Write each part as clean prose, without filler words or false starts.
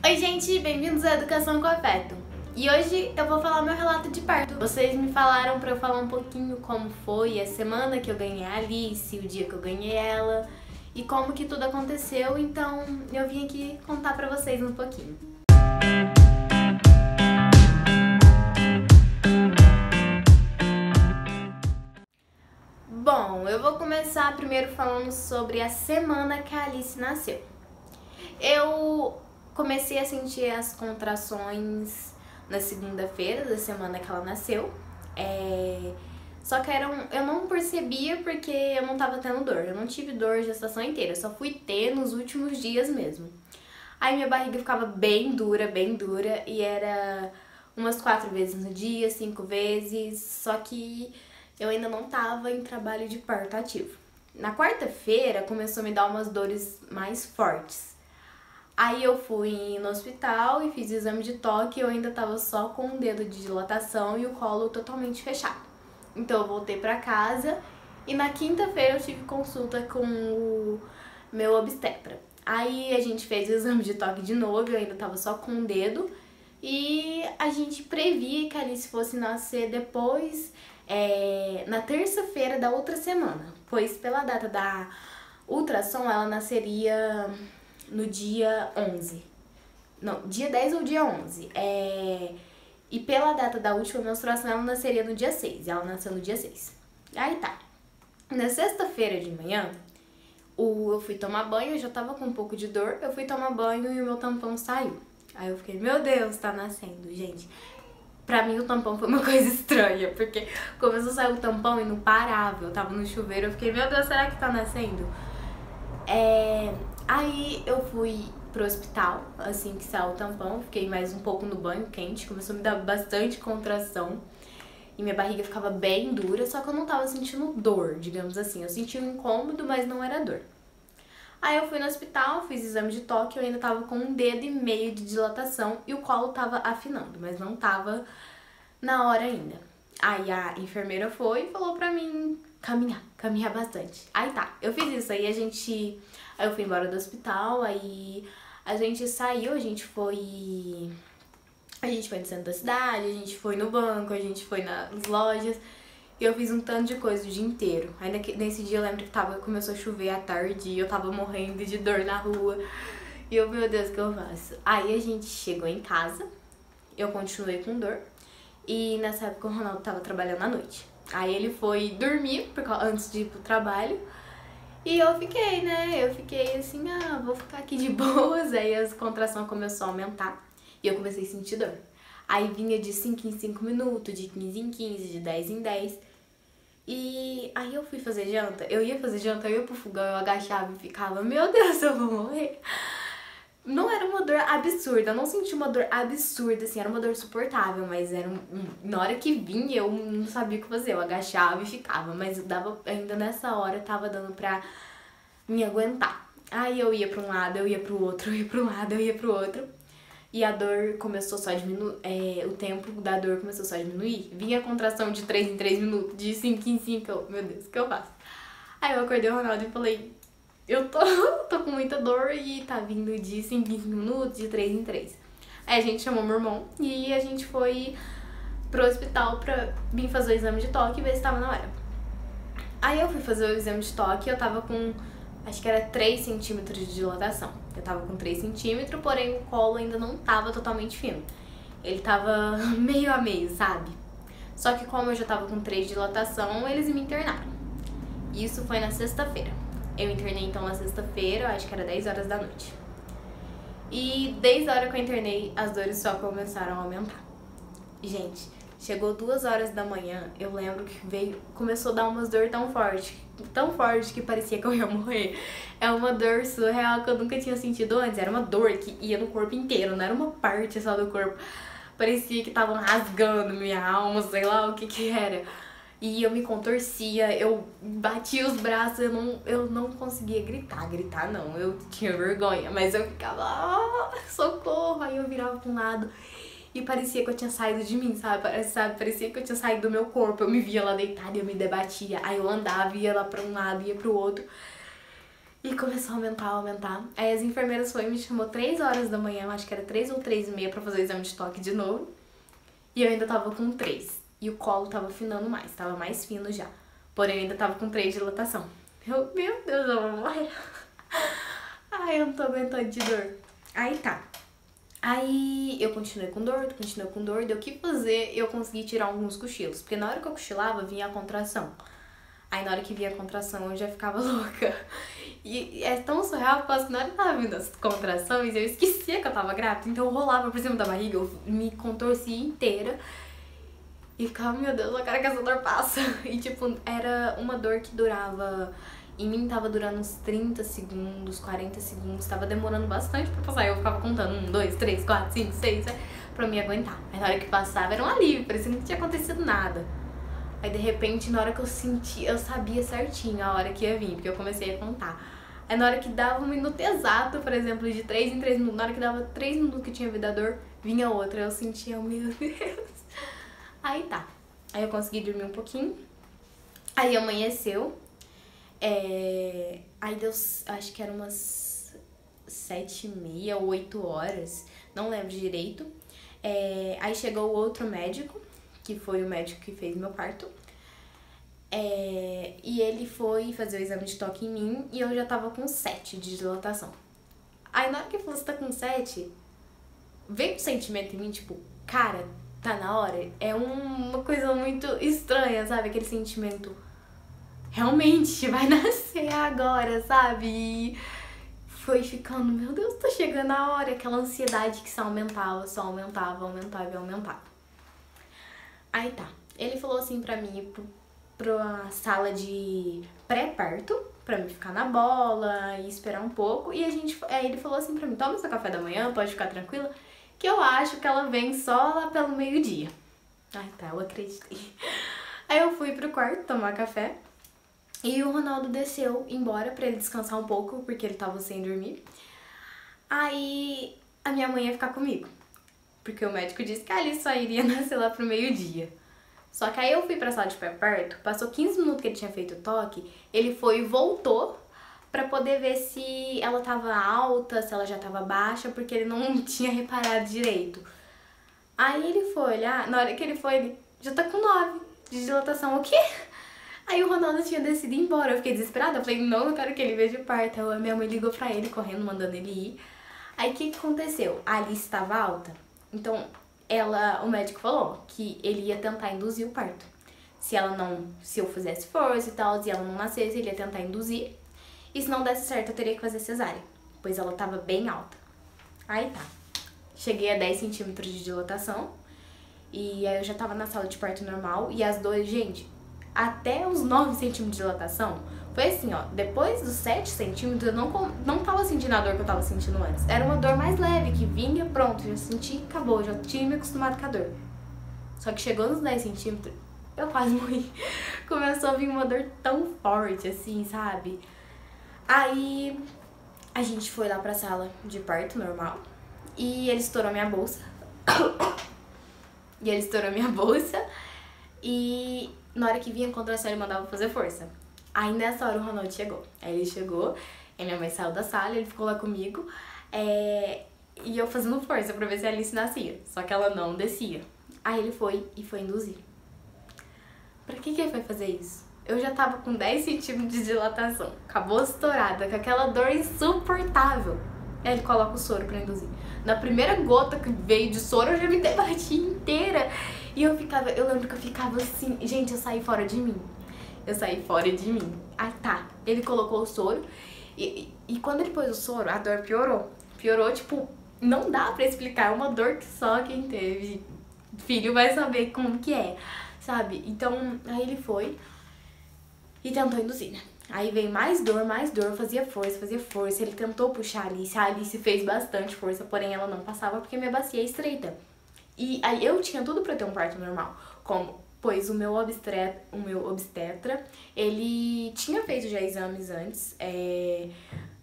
Oi gente, bem-vindos à Educação com Afeto. E hoje eu vou falar meu relato de parto. Vocês me falaram pra eu falar um pouquinho como foi a semana que eu ganhei a Alice, o dia que eu ganhei ela e como que tudo aconteceu, então eu vim aqui contar pra vocês um pouquinho. Bom, eu vou começar primeiro falando sobre a semana que a Alice nasceu. Eu comecei a sentir as contrações na segunda-feira da semana que ela nasceu. Só que eu não percebia porque eu não tava tendo dor. Eu não tive dor a gestação inteira, eu só fui ter nos últimos dias mesmo. Aí minha barriga ficava bem dura, e era umas 4 vezes no dia, 5 vezes, só que eu ainda não tava em trabalho de parto ativo. Na quarta-feira começou a me dar umas dores mais fortes. Aí eu fui no hospital e fiz o exame de toque e eu ainda tava só com o dedo de dilatação e o colo totalmente fechado. Então eu voltei pra casa e na quinta-feira eu tive consulta com o meu obstetra. Aí a gente fez o exame de toque de novo, eu ainda tava só com o dedo e a gente previa que a Alice fosse nascer depois, na terça-feira da outra semana, pois pela data da ultrassom ela nasceria no dia 11. Não, dia 10 ou dia 11. E pela data da última menstruação ela nasceria no dia 6. Ela nasceu no dia 6. Aí tá. Na sexta-feira de manhã, eu fui tomar banho, eu já tava com um pouco de dor. Eu fui tomar banho e o meu tampão saiu. Aí eu fiquei, meu Deus, tá nascendo, gente. Pra mim o tampão foi uma coisa estranha, porque começou a sair o tampão e não parava. Eu tava no chuveiro, eu fiquei, meu Deus, será que tá nascendo? Aí eu fui pro hospital, assim que saiu o tampão, fiquei mais um pouco no banho quente, começou a me dar bastante contração e minha barriga ficava bem dura, só que eu não tava sentindo dor, digamos assim. Eu sentia um incômodo, mas não era dor. Aí eu fui no hospital, fiz exame de toque, eu ainda tava com 1,5 dedo de dilatação e o colo tava afinando, mas não tava na hora ainda. Aí a enfermeira foi e falou pra mim caminhar bastante. Aí tá, eu fiz isso, aí eu fui embora do hospital, aí a gente saiu, a gente foi no centro da cidade, a gente foi no banco, a gente foi nas lojas, e eu fiz um tanto de coisa o dia inteiro. Aí nesse dia eu lembro que começou a chover à tarde e eu tava morrendo de dor na rua. E eu, meu Deus, o que eu faço? Aí a gente chegou em casa, eu continuei com dor, e nessa época o Ronaldo tava trabalhando à noite. Aí ele foi dormir antes de ir pro trabalho. E eu fiquei, né? Eu fiquei assim, vou ficar aqui de boas. Aí as contrações começou a aumentar e eu comecei a sentir dor. Aí vinha de 5 em 5 minutos, de 15 em 15, de 10 em 10. E aí eu fui fazer janta. Eu ia fazer janta, eu ia pro fogão, eu agachava e ficava, meu Deus, eu vou morrer. Não era uma dor absurda, eu não senti uma dor absurda, assim, era uma dor suportável, mas na hora que vinha eu não sabia o que fazer, eu agachava e ficava, mas ainda nessa hora tava dando pra me aguentar. Aí eu ia pra um lado, eu ia pro outro, eu ia pra um lado, eu ia pro outro, e a dor começou só a diminuir, o tempo da dor começou só a diminuir, vinha a contração de 3 em 3 minutos, de 5 em 5, meu Deus, o que eu faço? Aí eu acordei o Ronaldo e falei, eu tô com muita dor e tá vindo de 5 em 5 minutos, de 3 em 3. Aí a gente chamou meu irmão e a gente foi pro hospital pra vir fazer o exame de toque e ver se tava na hora. Aí eu fui fazer o exame de toque e eu tava com, acho que era 3 centímetros de dilatação. Eu tava com 3 centímetros, porém o colo ainda não tava totalmente fino. Ele tava meio a meio, sabe? Só que como eu já tava com 3 de dilatação, eles me internaram. Isso foi na sexta-feira. Eu internei então na sexta-feira, acho que era 10 horas da noite. E desde a hora que eu internei, as dores só começaram a aumentar. Gente, chegou 2 horas da manhã, eu lembro que começou a dar umas dores tão forte que parecia que eu ia morrer. É uma dor surreal que eu nunca tinha sentido antes. Era uma dor que ia no corpo inteiro, não era uma parte só do corpo. Parecia que estavam rasgando minha alma, sei lá o que era. E eu me contorcia, eu batia os braços, eu não conseguia gritar não, eu tinha vergonha, mas eu ficava, socorro, aí eu virava pra um lado e parecia que eu tinha saído de mim, sabe, parecia que eu tinha saído do meu corpo, eu me via lá deitada e eu me debatia, aí eu andava, ia lá pra um lado, ia pro outro, E começou a aumentar, aumentar. Aí as enfermeiras foram e me chamou 3 horas da manhã, acho que era 3 ou 3h30 pra fazer o exame de toque de novo. E eu ainda tava com 3. E o colo tava afinando mais, tava mais fino já. Porém, eu ainda tava com 3 de dilatação. Meu Deus, eu vou morrer. Ai, eu não tô aguentando de dor. Aí tá. Aí eu continuei com dor, deu o que fazer, eu consegui tirar alguns cochilos. Porque na hora que eu cochilava, vinha a contração. Aí na hora que vinha a contração, eu já ficava louca. E é tão surreal, porque na hora que tava vindo as contrações, eu esquecia que eu tava grávida. Então eu rolava por cima da barriga, eu me contorcia inteira. E ficava, meu Deus, eu quero que essa dor passa. E tipo, era uma dor que durava... Em mim tava durando uns 30 segundos, 40 segundos. Tava demorando bastante pra passar. Eu ficava contando 1, 2, 3, 4, 5, 6, pra me aguentar. Aí na hora que passava era um alívio, parecia que não tinha acontecido nada. Aí de repente, na hora que eu senti, eu sabia certinho a hora que ia vir, porque eu comecei a contar. Aí na hora que dava um minuto exato, por exemplo, de 3 em 3 minutos, na hora que dava 3 minutos que tinha vida a dor, vinha outra. Eu sentia, meu Deus. Aí tá. Aí eu consegui dormir um pouquinho. Aí amanheceu. Aí deu, acho que era umas 7h30 ou 8 horas, não lembro direito. Aí chegou o outro médico, que foi o médico que fez meu parto. E ele foi fazer o exame de toque em mim e eu já tava com 7 de dilatação. Aí na hora que ele falou, você tá com 7, veio um sentimento em mim, tipo, cara, tá na hora. É uma coisa muito estranha, sabe? Aquele sentimento, realmente, vai nascer agora, sabe? E foi ficando, meu Deus, tá chegando a hora. Aquela ansiedade que só aumentava, aumentava e aumentava. Aí tá, ele falou assim pra mim ir pra sala de pré-parto, pra mim ficar na bola e esperar um pouco. E aí ele falou assim pra mim, toma seu café da manhã, pode ficar tranquila, que eu acho que ela vem só lá pelo meio-dia. Ai tá, eu acreditei. Aí eu fui pro quarto tomar café e o Ronaldo desceu embora pra ele descansar um pouco, porque ele tava sem dormir. Aí a minha mãe ia ficar comigo, porque o médico disse que a Alice só iria nascer lá pro meio-dia. Só que aí eu fui pra sala de pré-parto, passou 15 minutos que ele tinha feito o toque, ele foi e voltou pra poder ver se ela tava alta, se ela já tava baixa, porque ele não tinha reparado direito. Aí ele foi olhar, na hora que ele foi, ele já tá com 9 de dilatação, o quê? Aí o Ronaldo tinha decidido ir embora, eu fiquei desesperada, eu falei, não quero que ele veja o parto. Aí a minha mãe ligou pra ele, correndo, mandando ele ir. Aí o que aconteceu? A Alice estava alta, então o médico falou que ele ia tentar induzir o parto. Se eu fizesse força e tal, se ela não nascesse, ele ia tentar induzir. E se não desse certo, eu teria que fazer cesárea, pois ela tava bem alta. Aí tá. Cheguei a 10 centímetros de dilatação. E aí eu já tava na sala de parto normal. E as dores, gente, até os 9 centímetros de dilatação, foi assim, ó. Depois dos 7 centímetros, eu não tava sentindo a dor que eu tava sentindo antes. Era uma dor mais leve, que vinha, pronto, já senti, acabou. Já tinha me acostumado com a dor. Só que chegou nos 10 centímetros, eu quase morri. Começou a vir uma dor tão forte, assim, sabe? Aí a gente foi lá pra sala de parto normal. E ele estourou minha bolsa. E na hora que vinha a contração, ele mandava fazer força. Aí nessa hora o Ronaldo chegou. Aí ele chegou, e minha mãe saiu da sala, ele ficou lá comigo. E eu fazendo força pra ver se a Alice nascia. Só que ela não descia. Aí ele foi e foi induzir. Pra que ele foi fazer isso? Eu já tava com 10 centímetros de dilatação, acabou estourada, com aquela dor insuportável. Aí ele coloca o soro pra induzir. Na primeira gota que veio de soro, eu já me debati inteira. E eu lembro que eu ficava assim, gente, eu saí fora de mim. Aí tá, ele colocou o soro e quando ele pôs o soro, a dor piorou. Piorou, tipo, não dá pra explicar, é uma dor que só quem teve filho vai saber como que é, sabe? Então, aí ele foi e tentou induzir, né? Aí veio mais dor, fazia força. Ele tentou puxar a Alice fez bastante força, porém ela não passava porque minha bacia é estreita. E aí eu tinha tudo pra ter um parto normal, pois o meu obstetra, ele tinha feito já exames antes,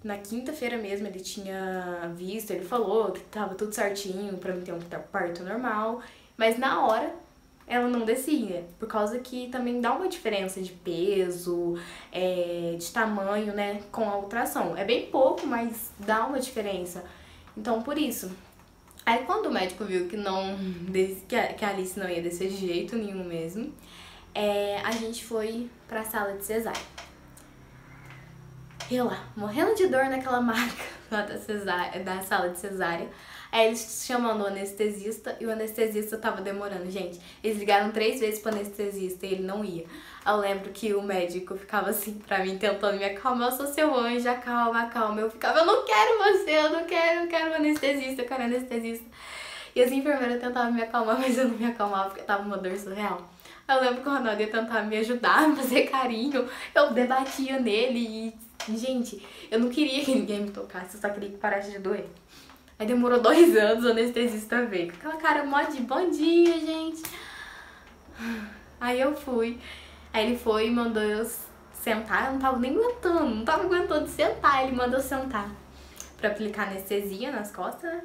na quinta-feira mesmo ele tinha visto, ele falou que tava tudo certinho pra mim ter um parto normal, mas na hora ela não descia, por causa que também dá uma diferença de peso, de tamanho, né, com a ultrassom. É bem pouco, mas dá uma diferença. Então, por isso. Aí, quando o médico viu que que a Alice não ia descer de jeito nenhum mesmo, a gente foi pra sala de cesárea. Eu lá, morrendo de dor naquela maca lá da sala de cesárea. Aí eles chamando o anestesista e o anestesista tava demorando, gente. Eles ligaram 3 vezes pro anestesista e ele não ia. Aí eu lembro que o médico ficava assim pra mim, tentando me acalmar. Eu sou seu anjo, acalma, acalma. Eu ficava, eu não quero você, eu quero o anestesista, eu quero o anestesista. E as enfermeiras tentavam me acalmar, mas eu não me acalmava porque tava uma dor surreal. Aí eu lembro que o Ronaldo ia tentar me ajudar, me fazer carinho. Eu debatia nele e, gente, eu não queria que ninguém me tocasse, eu só queria que parasse de doer. Aí demorou 2 anos, o anestesista veio. Com aquela cara mó de bom dia, gente. Aí eu fui. Aí ele foi e mandou eu sentar. Eu não tava nem aguentando, não tava aguentando sentar. Ele mandou eu sentar pra aplicar anestesia nas costas, né?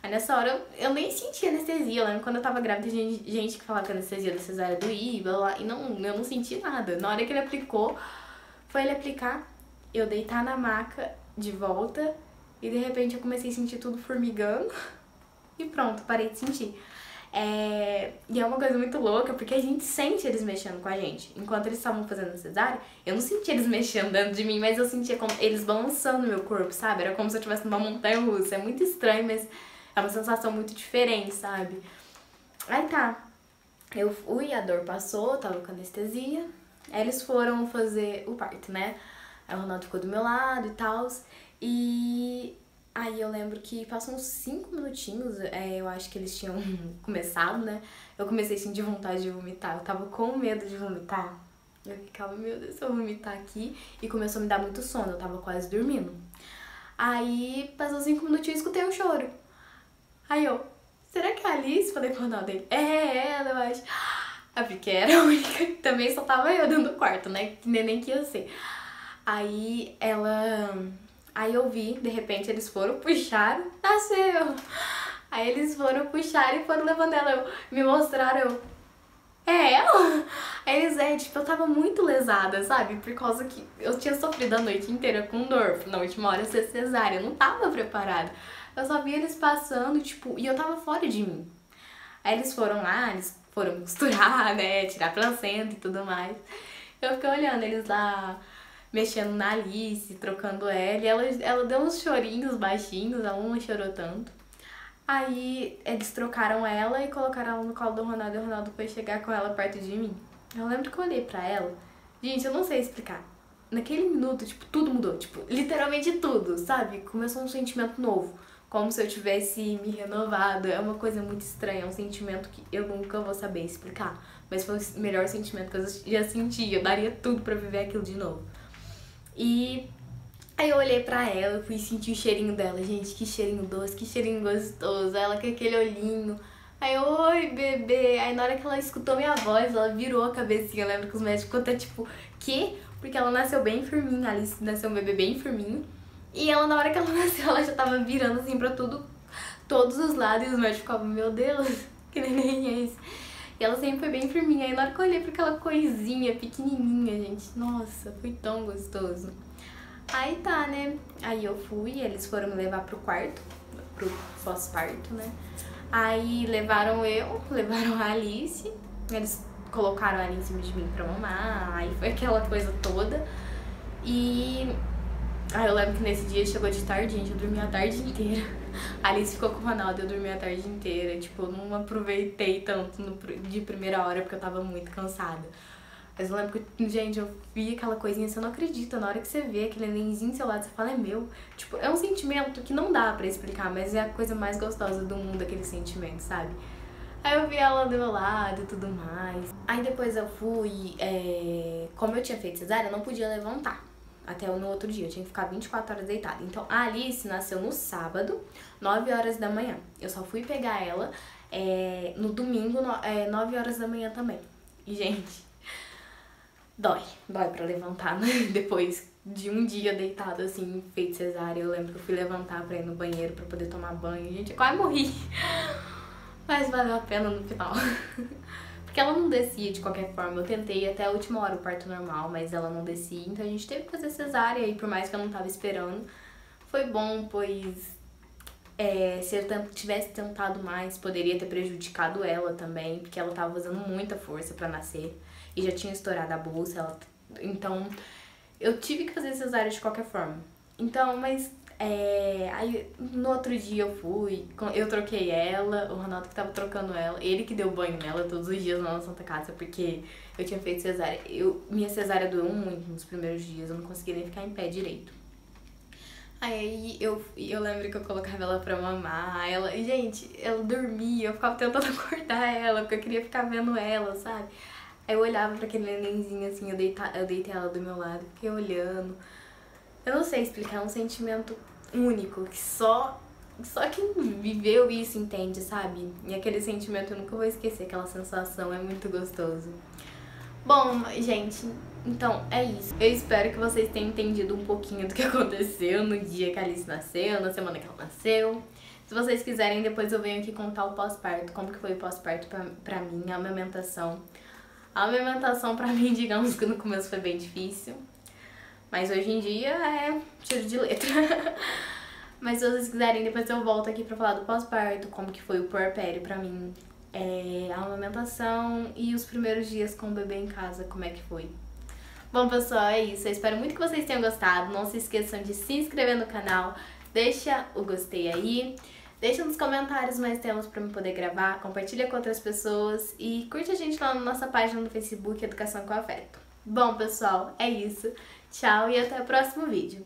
Aí nessa hora eu nem senti anestesia. Eu lembro quando eu tava grávida, gente que falava que a anestesia da cesárea doía, blá, blá, e eu não senti nada. Na hora que ele aplicou, foi ele aplicar, eu deitar na maca de volta. E de repente eu comecei a sentir tudo formigando e pronto, parei de sentir. E é uma coisa muito louca, porque a gente sente eles mexendo com a gente. Enquanto eles estavam fazendo a cesárea, eu não sentia eles mexendo dentro de mim, mas eu sentia como eles balançando meu corpo, sabe? Era como se eu estivesse numa montanha-russa. É muito estranho, mas é uma sensação muito diferente, sabe? Aí tá, eu fui, a dor passou, tava com anestesia. Aí eles foram fazer o parto, né? Aí o Ronaldo ficou do meu lado e tal. E aí eu lembro que passou uns 5 minutinhos, eu acho que eles tinham começado, né? Eu comecei a sentir vontade de vomitar, eu tava com medo de vomitar. Eu ficava, meu Deus, se eu vomitar aqui. E começou a me dar muito sono, eu tava quase dormindo. Aí passou 5 minutinhos e escutei um choro. Aí eu, será que é a Alice? Falei pro Ronaldo dele, é ela, eu acho. Porque era a única, também só tava eu dentro do quarto, né? Que neném que ia ser. Aí eu vi, de repente eles foram, puxaram, nasceu. Aí eles foram puxar e foram levando ela, me mostraram, é ela? Aí eles, tipo, eu tava muito lesada, sabe? Por causa que eu tinha sofrido a noite inteira com dor, na última hora ser cesárea, eu não tava preparada. Eu só vi eles passando, tipo, e eu tava fora de mim. Aí eles foram lá, eles foram costurar, né, tirar placenta e tudo mais. Eu fiquei olhando eles lá, mexendo na Alice, trocando ela, e ela deu uns chorinhos baixinhos, ela não chorou tanto. Aí eles trocaram ela e colocaram ela no colo do Ronaldo, e o Ronaldo foi chegar com ela perto de mim. Eu lembro que eu olhei pra ela, gente, eu não sei explicar. Naquele minuto, tipo, tudo mudou, tipo, literalmente tudo, sabe? Começou um sentimento novo, como se eu tivesse me renovado. É uma coisa muito estranha, é um sentimento que eu nunca vou saber explicar. Mas foi o melhor sentimento que eu já senti, eu daria tudo pra viver aquilo de novo. E aí eu olhei pra ela, fui sentir o cheirinho dela. Gente, que cheirinho doce, que cheirinho gostoso. Ela com aquele olhinho. Aí eu, oi, bebê. Aí na hora que ela escutou minha voz, ela virou a cabecinha. Eu lembro que os médicos ficam até tipo, quê? Porque ela nasceu bem firminha, a Alice nasceu um bebê bem firminho. E ela, na hora que ela nasceu, ela já tava virando assim pra todos os lados. E os médicos ficavam, meu Deus, que neném é esse? E ela sempre foi bem firminha. Aí na hora que eu olhei pra aquela coisinha pequenininha, gente, nossa, foi tão gostoso. Aí tá, né? Aí eu fui, eles foram me levar pro quarto, pro pós-parto, né? Aí levaram a Alice, eles colocaram ela em cima de mim pra mamar, aí foi aquela coisa toda. E aí eu lembro que nesse dia chegou de tarde, gente, eu dormi a tarde inteira. A Alice ficou com o Ronaldo, eu dormi a tarde inteira. Tipo, eu não aproveitei tanto de primeira hora porque eu tava muito cansada. Mas eu lembro que, gente, eu vi aquela coisinha, você não acredita. Na hora que você vê aquele nenenzinho do seu lado, você fala, é meu. Tipo, é um sentimento que não dá pra explicar, mas é a coisa mais gostosa do mundo, aquele sentimento, sabe? Aí eu vi ela do meu lado e tudo mais. Aí depois eu fui, como eu tinha feito cesárea, eu não podia levantar até no outro dia, eu tinha que ficar 24 horas deitada. Então a Alice nasceu no sábado, 9 horas da manhã. Eu só fui pegar ela no domingo, 9 horas da manhã também. E, gente, dói pra levantar, né? Depois de um dia deitada, assim, feito cesárea. Eu lembro que eu fui levantar pra ir no banheiro pra poder tomar banho. Gente, eu quase morri. Mas valeu a pena no final. porque ela não descia de qualquer forma. Eu tentei até a última hora o parto normal, mas ela não descia, então a gente teve que fazer cesárea, e por mais que eu não tava esperando, foi bom, pois se eu tivesse tentado mais, poderia ter prejudicado ela também, porque ela tava fazendo muita força pra nascer e já tinha estourado a bolsa, então eu tive que fazer cesárea de qualquer forma. Então, mas aí no outro dia eu troquei ela, o Ronaldo que tava trocando ela, ele que deu banho nela todos os dias lá na Santa Casa, porque eu tinha feito cesárea. Minha cesárea doeu muito nos primeiros dias, eu não conseguia nem ficar em pé direito. Aí eu lembro que eu colocava ela pra mamar, e gente, ela dormia, eu ficava tentando acordar ela, porque eu queria ficar vendo ela, sabe? Aí eu olhava pra aquele nenenzinho assim, eu deitei ela do meu lado, fiquei olhando. Eu não sei explicar, é um sentimento único, que só quem viveu isso entende, sabe? E aquele sentimento eu nunca vou esquecer, aquela sensação é muito gostoso. Bom, gente, então é isso. Eu espero que vocês tenham entendido um pouquinho do que aconteceu no dia que a Alice nasceu, na semana que ela nasceu. Se vocês quiserem, depois eu venho aqui contar o pós-parto, como que foi o pós-parto pra mim, a amamentação. A amamentação pra mim, digamos que no começo foi bem difícil, mas hoje em dia é tiro de letra. Mas se vocês quiserem, depois eu volto aqui pra falar do pós-parto, como que foi o puerpério pra mim, a amamentação e os primeiros dias com o bebê em casa, como é que foi. Bom, pessoal, é isso. Eu espero muito que vocês tenham gostado. Não se esqueçam de se inscrever no canal, deixa o gostei aí, deixa nos comentários mais temas pra eu poder gravar, compartilha com outras pessoas e curte a gente lá na nossa página no Facebook, Educação com Afeto. Bom, pessoal, é isso. Tchau e até o próximo vídeo.